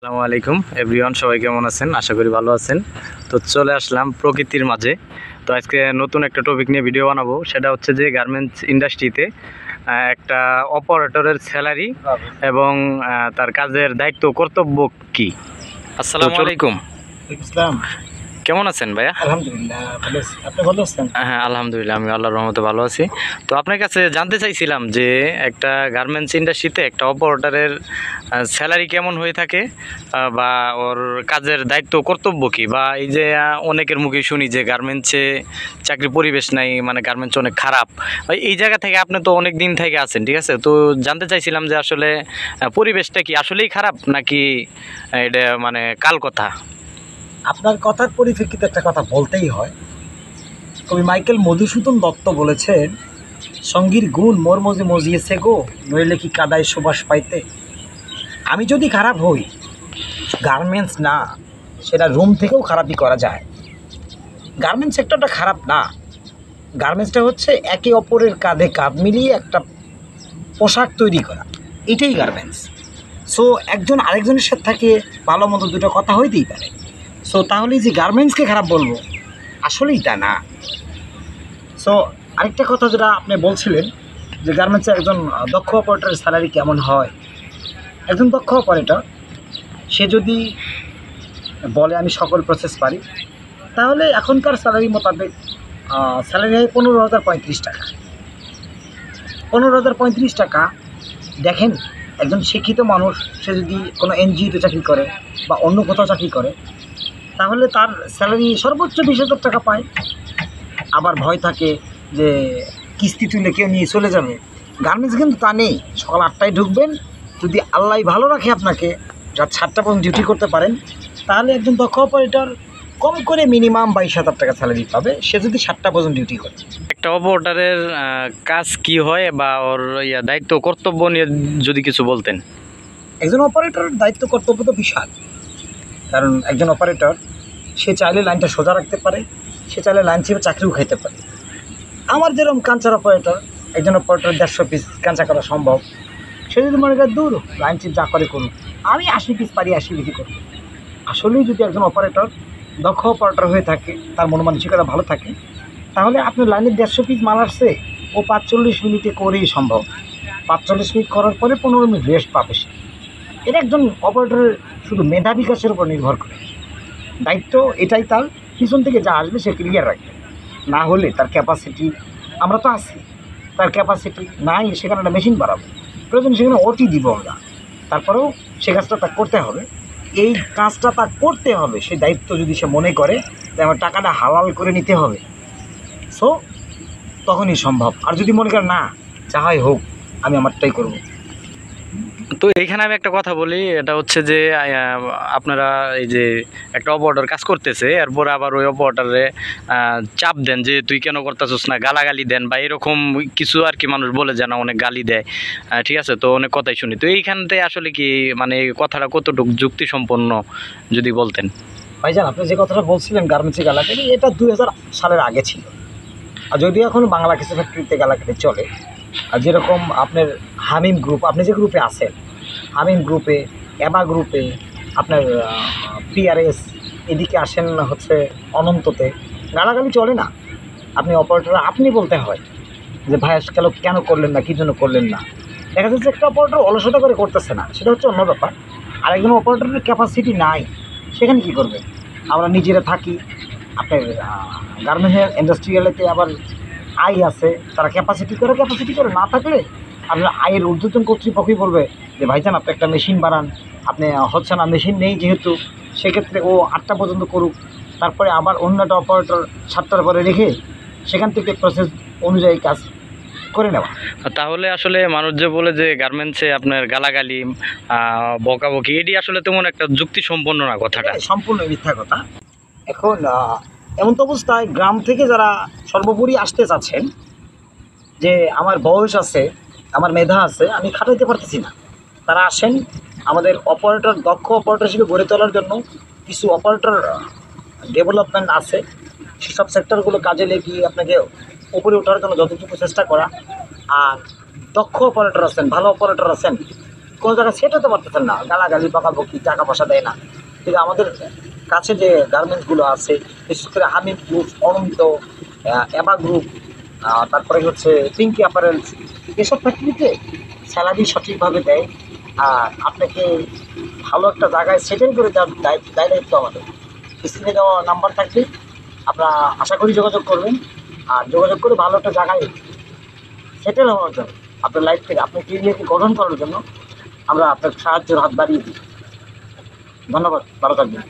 আসসালামু আলাইকুম এভরিওয়ান, সবাই কেমন আছেন? আশা করি ভালো আছেন। তো চলে আসলাম প্রকৃতির মাঝে। তো আজকে নতুন একটা টপিক নিয়ে ভিডিও বানাবো, সেটা হচ্ছে যে গার্মেন্টস ইন্ডাস্ট্রিতে একটা অপারেটরের স্যালারি এবং তার কাজের দায়িত্ব কর্তব্য কি। আসসালামু আলাইকুম। ইসলাম, কেমন আছেন ভাইয়া? আলহামদুলিল্লাহ ভালো আছি। আপনি ভালো আছেন? হ্যাঁ, আলহামদুলিল্লাহ, আমি আল্লাহর রহমতে ভালো আছি। তো আপনার কাছে জানতে চাইছিলাম যে একটা গার্মেন্টস ইন্ডাস্ট্রিতে একটা অপারেটরের স্যালারি কেমন হয়ে থাকে, বা ওর কাজের দায়িত্ব কর্তব্য কী, বা এই যে অনেকের মুখে শুনি যে গার্মেন্টসে চাকরির পরিবেশ নাই, মানে গার্মেন্টস অনেক খারাপ। এই জায়গা থেকে আপনি তো অনেক দিন থেকে আছেন, ঠিক আছে? তো জানতে চাইছিলাম যে আসলে পরিবেশটা কি আসলেই খারাপ, নাকি এটা মানে কাল কথা? আপনার কথার পরিপ্রেক্ষিতে একটা কথা বলতেই হয়। কবি মাইকেল মধুসূদন দত্ত বলেছেন, সঙ্গীর গুণ মোর মজে মজিয়েছে গো, নইলে কি কাদায় সুবাস পাইতে। আমি যদি খারাপ হই, গার্মেন্টস না, সেটা রুম থেকেও খারাপই করা যায়। গার্মেন্টস সেক্টরটা খারাপ না, গার্মেন্টসটা হচ্ছে একে অপরের কাঁধে কাঁধ মিলিয়ে একটা পোশাক তৈরি করা, এটাই গার্মেন্টস। সো একজন আরেকজনের সাথে থাকে ভালো মন্দ দুটো কথা হইতেই পারে। সো তাহলে যে গার্মেন্টসকে খারাপ বলবো, আসলেই তা না। সো আরেকটা কথা যেটা আপনি বলছিলেন যে গার্মেন্টসে একজন দক্ষ অপারেটরের স্যালারি কেমন হয়। একজন দক্ষ অপারেটর সে যদি বলে আমি সকল প্রসেস পারি, তাহলে এখনকার স্যালারি মোতাবেক স্যালারি হয় 15,035 টাকা। 15,035 টাকা। দেখেন, একজন শিক্ষিত মানুষ সে যদি কোনো এনজিওতে চাকরি করে বা অন্য কোথাও চাকরি করে, তাহলে তার স্যালারি সর্বোচ্চ 20,000 টাকা পায়। আবার ভয় থাকে যে কিস্তি তুলে কেউ নিয়ে চলে যাবে। গার্মেন্টস কিন্তু তা নেই। সকাল 8টায় ঢুকবেন, যদি আল্লাহ ভালো রাখে আপনাকে, রাত 7টা পর্যন্ত ডিউটি করতে পারেন, তাহলে একজন দক্ষ অপারেটর কম করে মিনিমাম 22,000 টাকা স্যালারি পাবে, সে যদি 7টা পর্যন্ত ডিউটি করে। একটা অপারেটরের কাজ কি হয়, বা ওর দায়িত্ব কর্তব্য নিয়ে যদি কিছু বলতেন। একজন অপারেটরের দায়িত্ব কর্তব্য তো বিশাল। কারণ একজন অপারেটর সে চাইলে লাইনটা সোজা রাখতে পারে, সে চাইলে লাইন ছেড়ে চাকরিও খেতে পারে। আমার যেরকম কাঞ্চার অপারেটর, একজন অপারেটর 150 পিস কাঞ্চা করা সম্ভব। সে যদি মনে করে দূর লাইন চিপ যা করে করুক, আমি 80 পিস পারি, 80 পিসই করব। আসলেই যদি একজন অপারেটর দক্ষ অপারেটর হয়ে থাকে, তার মন মানসিকতা ভালো থাকে, তাহলে আপনি লাইনের 150 পিস মাল আসছে, ও 45 মিনিটে করেই সম্ভব। 45 মিনিট করার পরে 15 মিনিট রেস্ট পাবে সে। এটা একজন অপারেটরের শুধু মেধা বিকাশের উপর নির্ভর করে। দায়িত্ব এটাই, তার পিছন থেকে যা আসবে সে ক্লিয়ার রাখবে। না হলে তার ক্যাপাসিটি, আমরা তো আছি, তার ক্যাপাসিটি নাই, সেখানে একটা মেশিন বাড়াবো, প্রয়োজন সেখানে ওটি দিব আমরা। তারপরেও সে কাজটা তার করতে হবে। এই কাজটা তার করতে হবে, সেই দায়িত্ব যদি সে মনে করে যে আমার টাকাটা হালাল করে নিতে হবে, সো তখনই সম্ভব। আর যদি মনে করে না, যা হয় হোক, আমি আমারটাই করবো। তো এইখানে আমি একটা কথা বলি, এটা হচ্ছে যে আপনারা এই যে একটা অপারেটর কাজ করতেছে, এরপর আবার ওই অপারেটরে চাপ দেন যে তুই কেন করতেছিস না, গালাগালি দেন বা এরকম কিছু আর কি। মানুষ বলে যে না, অনেক গালি দেয়, ঠিক আছে? তো অনেক কথাই শুনি। তো এইখানতে আসলে কি মানে এই কথাটা কতটুকু যুক্তিসম্পন্ন যদি বলতেন। ভাইজান, আপনি যে কথাটা বলছিলেন গার্মেন্টসে গালাগালি, এটা 2000 সালের আগে ছিল। আর যদিও এখন বাংলা কিছু ফ্যাক্টরিতে গালাগালি চলে। আর যেরকম আপনার হামিম গ্রুপ, আপনি যে গ্রুপে আছেন, হামিম গ্রুপে, অ্যাবা গ্রুপে, আপনার পিআরএস, এদিকে আসেন হচ্ছে অনন্ততে, গালাগালি চলে না। আপনি অপারেটর, আপনি বলতে হয় যে ভাই কেন করলেন না, কী জন্য করলেন না। দেখা যাচ্ছে একটা অপারেটর অলসতা করে করতেছে না, সেটা হচ্ছে অন্য ব্যাপার। আর একজন অপারেটরের ক্যাপাসিটি নাই, সেখানে কী করবে? আমরা নিজেরা থাকি। আপনার গার্মেন্টস ইন্ডাস্ট্রিয়ালেতে আবার আয় আছে, তারা ক্যাপাসিটি করে না থাকলে আপনার আয়ের ঊর্ধ্বতন কর্তৃপক্ষই বলবে যে ভাইজান আপনি একটা মেশিন বাড়ান, আপনি হচ্ছে না, মেশিন নেই যেহেতু, সেক্ষেত্রে ও 8টা পর্যন্ত করুক, তারপরে আবার অন্য একটা অপারেটর 7টার পরে রেখে সেখান থেকে প্রসেস অনুযায়ী কাজ করে নেওয়া। তাহলে আসলে মানুষ যে বলে যে গার্মেন্টসে আপনার গালাগালি, বকাবকি, এটি আসলে তেমন একটা যুক্তিসম্পন্ন না কথাটা। সম্পূর্ণ মিথ্যা কথা। এখন এমন তো অবস্থায় গ্রাম থেকে যারা সর্বোপরি আসতে চাচ্ছেন, যে আমার বয়স আছে, আমার মেধা আছে, আমি খাটাইতে পারতেছি না, তারা আসেন। আমাদের অপারেটর, দক্ষ অপারেটর হিসেবে গড়ে তোলার জন্য কিছু অপারেটর ডেভেলপমেন্ট আছে। সেসব সেক্টরগুলো কাজে লেগিয়ে আপনাকে উপরে ওঠার জন্য যতটুকু চেষ্টা করা। আর দক্ষ অপারেটর আছেন, ভালো অপারেটর আছেন, কোনো জায়গায় সেট হতে পারতেছেন না, গালাগালি বকাবকি, টাকা পয়সা দেয় না। কিন্তু আমাদের কাছে যে গার্মেন্টসগুলো আছে, বিশেষ করে হামিদ গ্রুপ, অনন্ত, অ্যাবা গ্রুপ, তারপরে হচ্ছে পিঙ্কি অ্যাপারেলস, এসব ফ্যাক্টরিতে স্যালারি সঠিকভাবে দেয়। আর আপনাকে ভালো একটা জায়গায় সেটেল করে দেওয়ার দায়িত্ব আমাদের। স্ক্রিনে দেওয়া নাম্বার থাকলে আপনারা আশা করি যোগাযোগ করবেন। আর যোগাযোগ করে ভালো একটা জায়গায় সেটেল হওয়ার জন্য, আপনার লাইফ থেকে আপনার কেরিয়ারকে গঠন করার জন্য আমরা আপনার সাহায্যের হাত বাড়িয়ে দিই। ধন্যবাদ, ভালো থাকবেন।